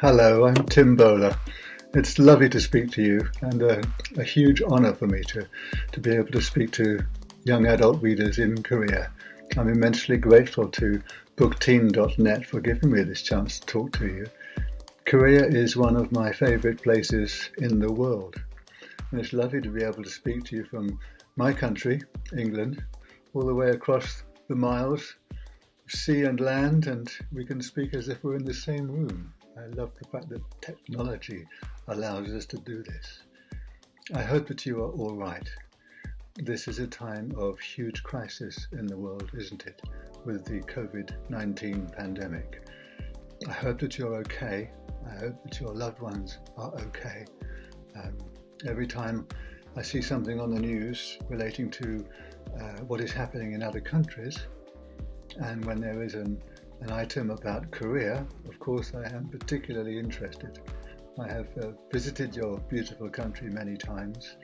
Hello, I'm Tim Bowler. It's lovely to speak to you and a huge honour for me to be able to speak to young adult readers in Korea. I'm immensely grateful to bookteen.net for giving me this chance to talk to you. Korea is one of my favourite places in the world, and it's lovely to be able to speak to you from my country, England, all the way across the miles of sea and land, and we can speak as if we're in the same room. I love the fact that technology allows us to do this. I hope that you are all right. This is a time of huge crisis in the world, isn't it, with the COVID-19 pandemic. I hope that you're okay. I hope that your loved ones are okay. Every time I see something on the news relating to what is happening in other countries, and when there is an item about Korea, of course I am particularly interested. I have visited your beautiful country many times.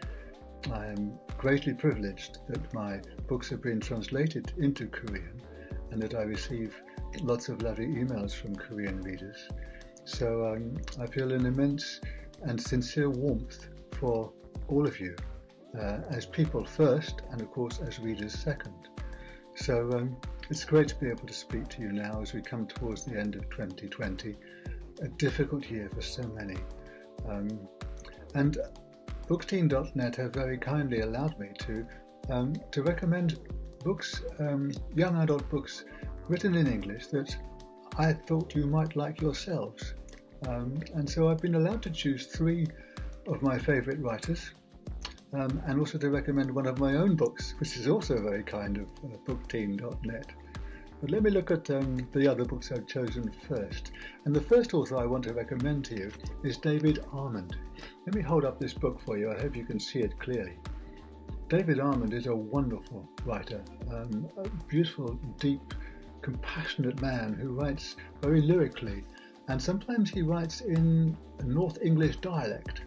I am greatly privileged that my books have been translated into Korean and that I receive lots of lovely emails from Korean readers. So I feel an immense and sincere warmth for all of you, as people first and of course as readers second. So it's great to be able to speak to you now as we come towards the end of 2020, a difficult year for so many. And bookteen.net have very kindly allowed me to recommend books, young adult books written in English that I thought you might like yourselves. And so I've been allowed to choose 3 of my favourite writers, and also to recommend one of my own books, which is also very kind of bookteen.net. But let me look at the other books I've chosen first. And the first author I want to recommend to you is David Almond. Let me hold up this book for you. I hope you can see it clearly. David Almond is a wonderful writer, a beautiful, deep, compassionate man who writes very lyrically, and sometimes he writes in North English dialect.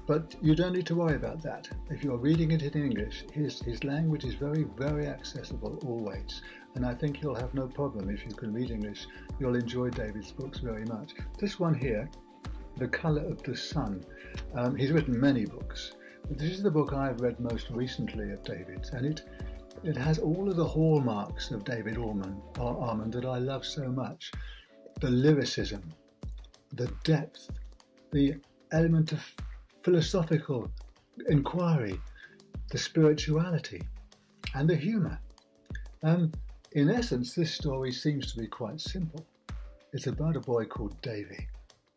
But you don't need to worry about that. If you're reading it in English, his language is very, very accessible always. And I think you'll have no problem if you can read English. You'll enjoy David's books very much. This one here, The Colour of the Sun, he's written many books, but this is the book I've read most recently of David's, and it has all of the hallmarks of David Almond that I love so much. The lyricism, the depth, the element of philosophical inquiry, the spirituality, and the humour. In essence, this story seems to be quite simple. It's about a boy called Davy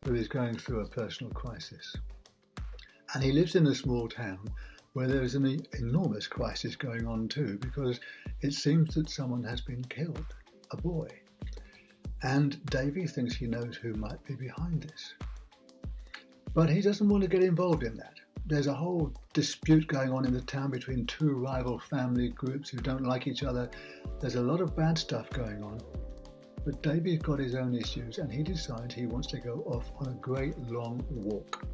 who is going through a personal crisis. And he lives in a small town where there is an enormous crisis going on too, because it seems that someone has been killed, a boy. And Davy thinks he knows who might be behind this. But he doesn't want to get involved in that. There's a whole dispute going on in the town between 2 rival family groups who don't like each other. There's a lot of bad stuff going on. But Davy's got his own issues, and he decides he wants to go off on a great long walk.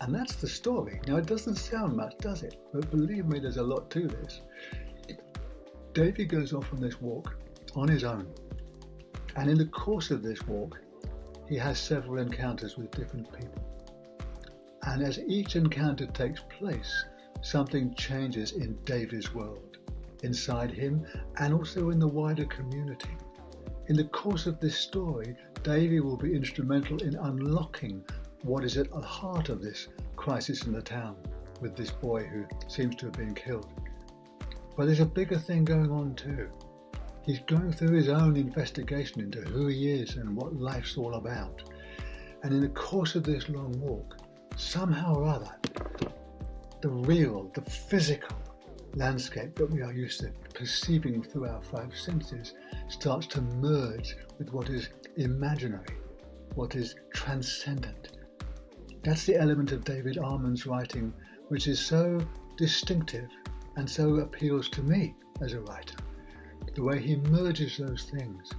And that's the story. Now, it doesn't sound much, does it? But believe me, there's a lot to this. Davy goes off on this walk on his own. And in the course of this walk, he has several encounters with different people. And as each encounter takes place, something changes in Davy's world, inside him and also in the wider community. In the course of this story, Davy will be instrumental in unlocking what is at the heart of this crisis in the town with this boy who seems to have been killed. But there's a bigger thing going on too. He's going through his own investigation into who he is and what life's all about. And in the course of this long walk, somehow or other, the physical landscape that we are used to perceiving through our 5 senses starts to merge with what is imaginary, what is transcendent. That's the element of David Almond's writing which is so distinctive and so appeals to me as a writer. The way he merges those things.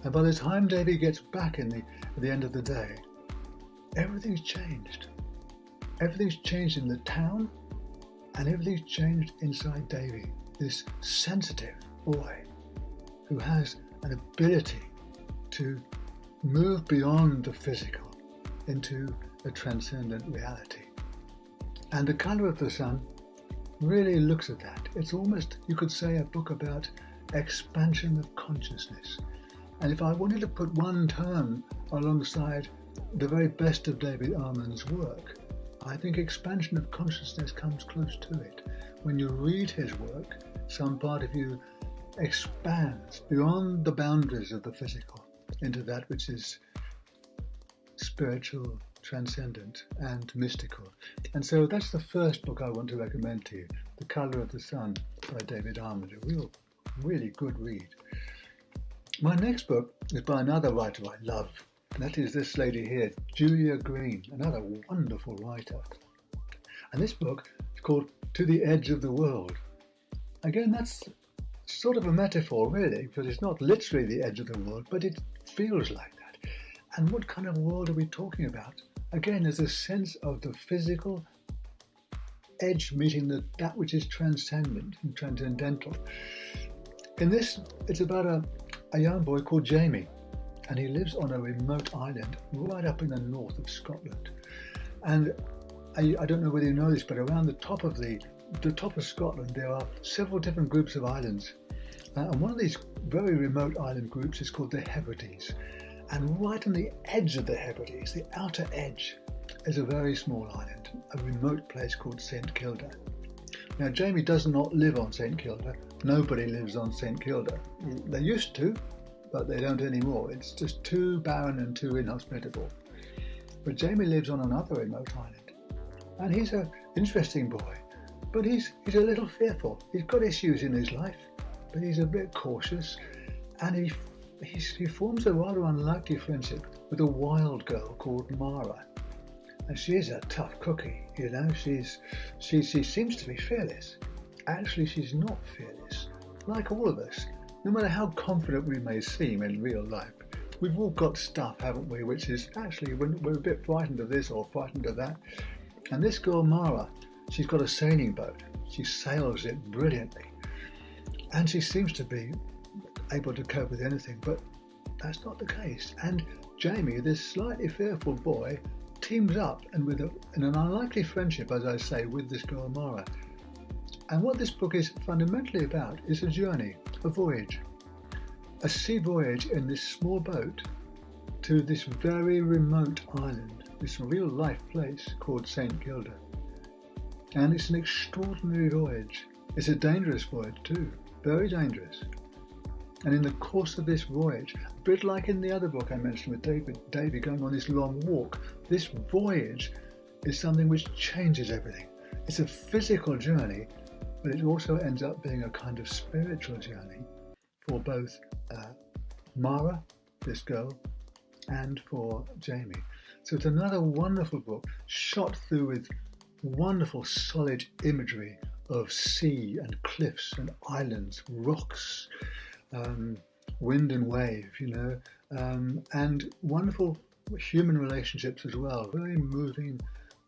And by the time Davy gets back at the end of the day, everything's changed. Everything's changed in the town, and everything's changed inside Davy, this sensitive boy who has an ability to move beyond the physical into a transcendent reality. And The Colour of the Sun really looks at that. It's almost, you could say, a book about expansion of consciousness. And if I wanted to put one term alongside the very best of David Almond's work, I think expansion of consciousness comes close to it. When you read his work, some part of you expands beyond the boundaries of the physical into that which is spiritual, transcendent and mystical. And so that's the first book I want to recommend to you, The Colour of the Sun by David Almond, a really good read. My next book is by another writer I love, and that is this lady here, Julia Green, another wonderful writer. And this book is called To the Edge of the World. Again, that's sort of a metaphor really, because it's not literally the edge of the world, but it feels like that. And what kind of world are we talking about? Again, there's a sense of the physical edge meeting that which is transcendent and transcendental. In this, it's about a young boy called Jamie, and he lives on a remote island right up in the north of Scotland. And I don't know whether you know this, but around the top of Scotland there are several different groups of islands. And one of these very remote island groups is called the Hebrides. And right on the edge of the Hebrides, the outer edge, is a very small island, a remote place called St Kilda. Now Jamie does not live on St Kilda. Nobody lives on St Kilda. They used to, but they don't anymore. It's just too barren and too inhospitable. But Jamie lives on another remote island. And he's an interesting boy, but he's a little fearful. He's got issues in his life, but he's a bit cautious, and he forms a rather unlikely friendship with a wild girl called Mara. And she's a tough cookie, you know, she seems to be fearless. Actually, she's not fearless. Like all of us, no matter how confident we may seem in real life, we've all got stuff, haven't we, which is actually, we're a bit frightened of this or frightened of that. And this girl, Mara, she's got a sailing boat. She sails it brilliantly. And she seems to be able to cope with anything, but that's not the case. And Jamie, this slightly fearful boy, teams up and in an unlikely friendship, as I say, with this girl, Mara. And what this book is fundamentally about is a journey, a voyage, a sea voyage in this small boat to this very remote island, this real life place called St Kilda. And it's an extraordinary voyage. It's a dangerous voyage too, very dangerous. And in the course of this voyage, a bit like in the other book I mentioned with Davy going on this long walk, this voyage is something which changes everything. It's a physical journey, but it also ends up being a kind of spiritual journey for both Mara, this girl, and for Jamie. So it's another wonderful book, shot through with wonderful solid imagery of sea and cliffs and islands, rocks, wind and wave, you know, and wonderful human relationships as well. Very moving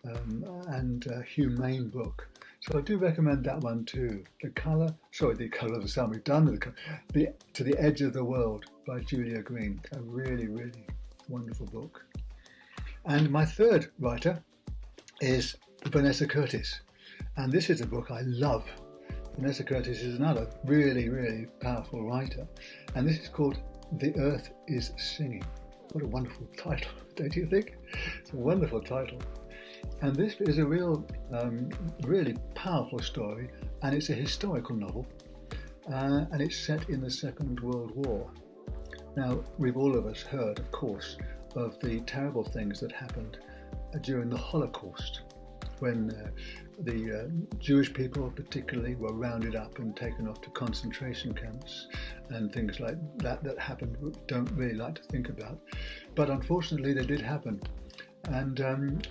and humane book. So I do recommend that one too. The Colour of the Sun. We've done To the Edge of the World by Julia Green. A really, really wonderful book. And my third writer is Vanessa Curtis. And this is a book I love. Vanessa Curtis is another really, really powerful writer. And this is called The Earth is Singing. What a wonderful title, don't you think? It's a wonderful title. And this is a really powerful story, and it's a historical novel, and it's set in the Second World War. Now, we've all of us heard, of course, of the terrible things that happened during the Holocaust, when the Jewish people particularly were rounded up and taken off to concentration camps and things like that happened, we don't really like to think about. But unfortunately they did happen. And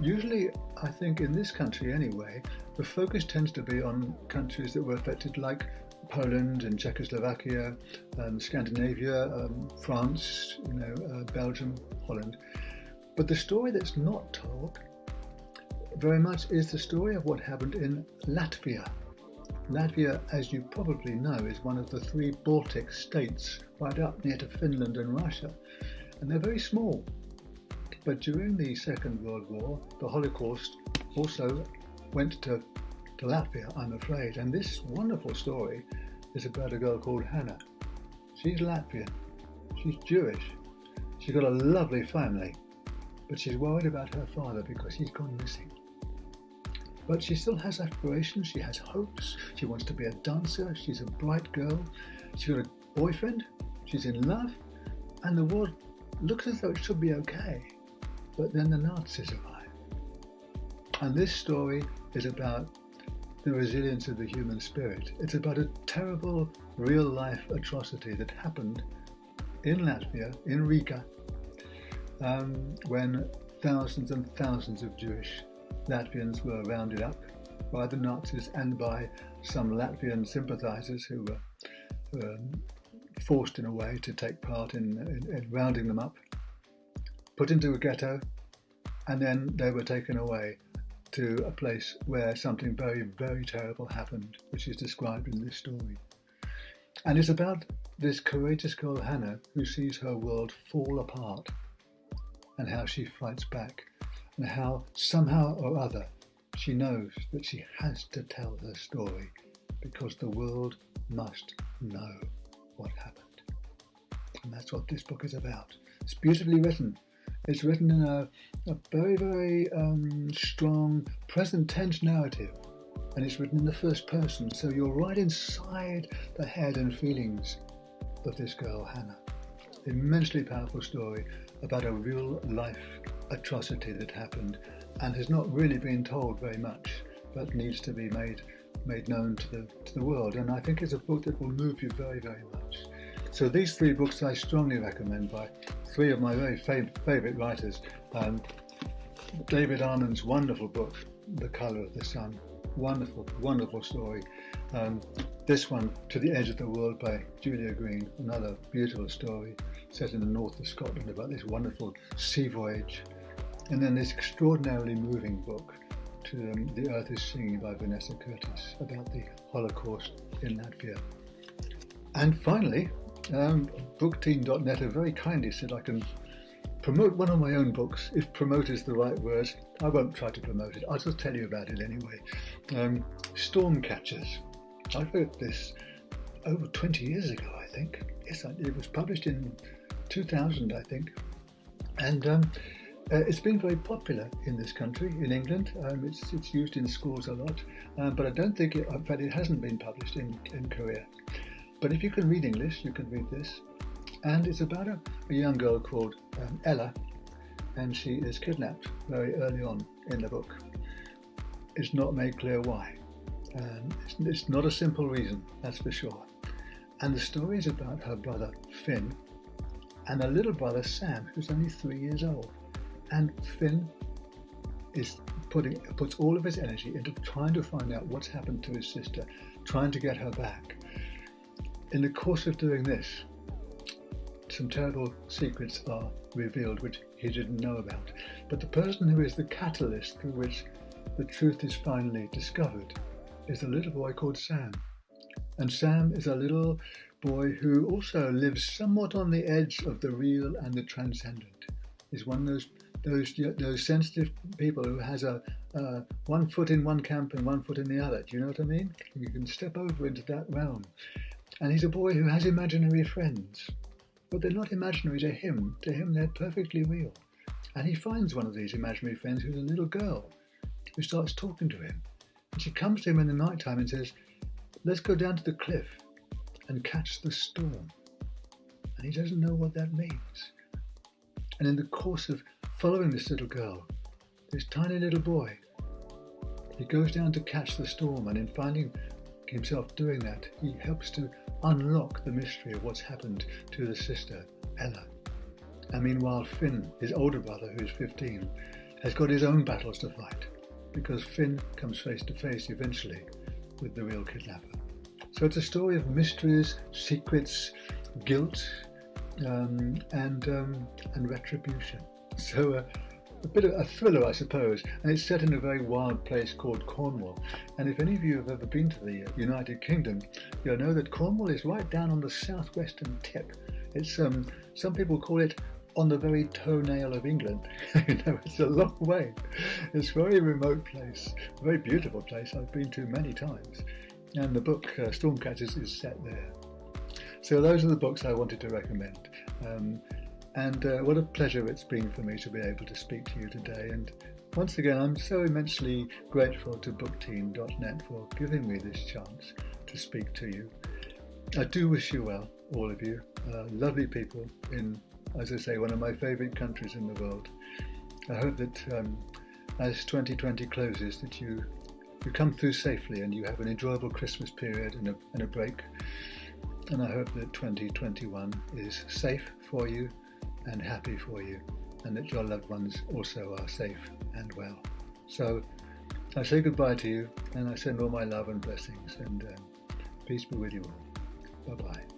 usually, I think in this country anyway, the focus tends to be on countries that were affected like Poland and Czechoslovakia, Scandinavia, France, Belgium, Holland. But the story that's not told very much is the story of what happened in Latvia. Latvia, as you probably know, is one of the three Baltic states right up near to Finland and Russia. And they're very small. But during the Second World War, the Holocaust also went to Latvia, I'm afraid. And this wonderful story is about a girl called Hannah. She's Latvian. She's Jewish. She's got a lovely family. But she's worried about her father because he's gone missing. But she still has aspirations. She has hopes. She wants to be a dancer. She's a bright girl. She's got a boyfriend. She's in love. And the world looks as though it should be okay. But then the Nazis arrive. And this story is about the resilience of the human spirit. It's about a terrible real-life atrocity that happened in Latvia, in Riga, when thousands and thousands of Jewish Latvians were rounded up by the Nazis and by some Latvian sympathizers who were forced in a way to take part in rounding them up, put into a ghetto, and then they were taken away to a place where something very, very terrible happened, which is described in this story. And it's about this courageous girl, Hannah, who sees her world fall apart and how she fights back and how somehow or other she knows that she has to tell her story because the world must know what happened. And that's what this book is about. It's beautifully written. It's written in a very, very strong present tense narrative, and it's written in the first person, so you're right inside the head and feelings of this girl, Hannah. Immensely powerful story about a real life atrocity that happened and has not really been told very much, but needs to be made known to the world. And I think it's a book that will move you very, very much. So these three books I strongly recommend by three of my very favourite writers. David Almond's wonderful book, The Colour of the Sun. Wonderful, wonderful story. This one, To the Edge of the World by Julia Green, another beautiful story set in the north of Scotland about this wonderful sea voyage. And then this extraordinarily moving book, The Earth is Singing by Vanessa about the Holocaust in Latvia. And finally, Bookteam.net have very kindly said I can promote one of my own books, if promote is the right word. I won't try to promote it, I'll just tell you about it anyway. Stormcatchers. I wrote this over 20 years ago, I think. Yes, it was published in 2000, I think. And it's been very popular in this country, in England. It's used in schools a lot, but I don't think in fact it hasn't been published in Korea. But if you can read English, you can read this. And it's about a young girl called Ella, and she is kidnapped very early on in the book. It's not made clear why. It's not a simple reason, that's for sure. And the story is about her brother Finn and her little brother Sam, who's only 3 years old. And Finn puts all of his energy into trying to find out what's happened to his sister, trying to get her back. In the course of doing this, some terrible secrets are revealed which he didn't know about. But the person who is the catalyst through which the truth is finally discovered is a little boy called Sam. And Sam is a little boy who also lives somewhat on the edge of the real and the transcendent. He's one of those sensitive people who has a 1 foot in one camp and 1 foot in the other. Do you know what I mean? You can step over into that realm. And he's a boy who has imaginary friends. But they're not imaginary to him. To him, they're perfectly real. And he finds one of these imaginary friends who's a little girl who starts talking to him. And she comes to him in the night time and says, "Let's go down to the cliff and catch the storm." And he doesn't know what that means. And in the course of following this little girl, this tiny little boy, he goes down to catch the storm, and in finding himself doing that, he helps to unlock the mystery of what's happened to the sister, Ella. And meanwhile, Finn, his older brother, who's 15, has got his own battles to fight, because Finn comes face to face eventually with the real kidnapper. So it's a story of mysteries, secrets, guilt, and retribution. So a bit of a thriller, I suppose, and it's set in a very wild place called Cornwall. And if any of you have ever been to the United Kingdom, you'll know that Cornwall is right down on the southwestern tip. It's some people call it on the very toenail of England. It's a long way. It's a very remote place, a very beautiful place I've been to many times. And the book Stormcatchers is set there. So those are the books I wanted to recommend. And what a pleasure it's been for me to be able to speak to you today. And once again, I'm so immensely grateful to bookteam.net for giving me this chance to speak to you. I do wish you well, all of you. Lovely people in, as I say, one of my favourite countries in the world. I hope that as 2020 closes, that you come through safely and you have an enjoyable Christmas period and a break. And I hope that 2021 is safe for you and happy for you, and that your loved ones also are safe and well. So I say goodbye to you, and I send all my love and blessings, and peace be with you all. Bye-bye.